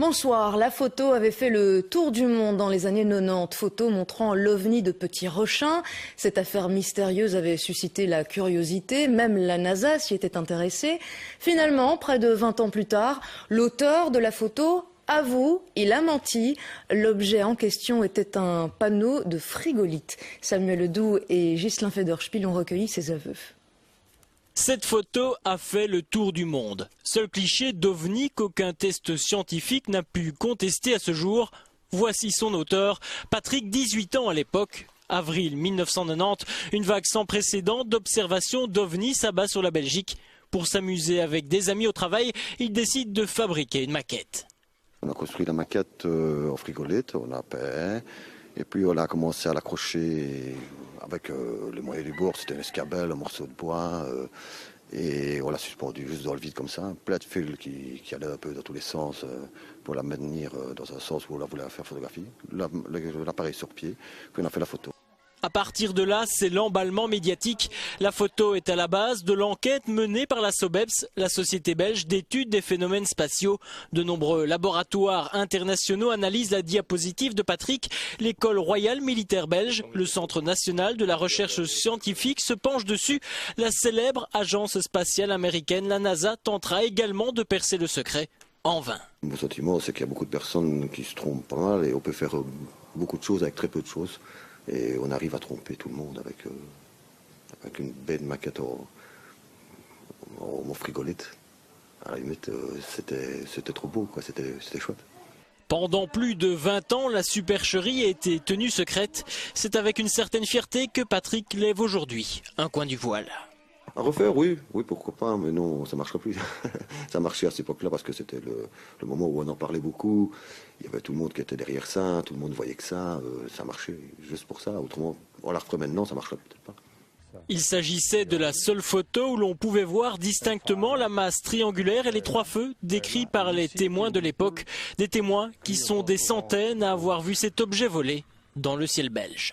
Bonsoir. La photo avait fait le tour du monde dans les années 90. Photo montrant l'OVNI de Petit Rochin. Cette affaire mystérieuse avait suscité la curiosité. Même la NASA s'y était intéressée. Finalement, près de 20 ans plus tard, l'auteur de la photo avoue, il a menti. L'objet en question était un panneau de frigolite. Samuel Ledoux et Ghislain Federspiel ont recueilli ses aveux. Cette photo a fait le tour du monde. Seul cliché d'OVNI qu'aucun test scientifique n'a pu contester à ce jour. Voici son auteur, Patrick, 18 ans à l'époque. Avril 1990, une vague sans précédent d'observations d'OVNI s'abat sur la Belgique. Pour s'amuser avec des amis au travail, il décide de fabriquer une maquette. On a construit la maquette en frigolite, on a peint, et puis on a commencé à l'accrocher avec les moyens du bord, c'était une escabelle, un morceau de bois, et on l'a suspendu juste dans le vide comme ça, plein de fils qui allaient un peu dans tous les sens pour la maintenir dans un sens où on la voulait faire photographier. L'appareil sur pied, puis on a fait la photo. À partir de là, c'est l'emballement médiatique. La photo est à la base de l'enquête menée par la SOBEPS, la Société belge d'études des phénomènes spatiaux. De nombreux laboratoires internationaux analysent la diapositive de Patrick. L'École royale militaire belge, le Centre national de la recherche scientifique se penche dessus. La célèbre agence spatiale américaine, la NASA, tentera également de percer le secret. En vain. Mon sentiment, c'est qu'il y a beaucoup de personnes qui se trompent pas mal et on peut faire beaucoup de choses avec très peu de choses. Et on arrive à tromper tout le monde avec une belle maquette en frigolite. À la limite, c'était trop beau, quoi. C'était chouette. Pendant plus de 20 ans, la supercherie a été tenue secrète. C'est avec une certaine fierté que Patrick lève aujourd'hui un coin du voile. À refaire, oui, pourquoi pas, mais non, ça ne marchera plus. Ça marchait à cette époque-là parce que c'était le moment où on en parlait beaucoup. Il y avait tout le monde qui était derrière ça, tout le monde voyait que ça marchait juste pour ça. Autrement, on la referait maintenant, ça ne marcherait peut-être pas. Il s'agissait de la seule photo où l'on pouvait voir distinctement la masse triangulaire et les trois feux décrits par les témoins de l'époque. Des témoins qui sont des centaines à avoir vu cet objet voler dans le ciel belge.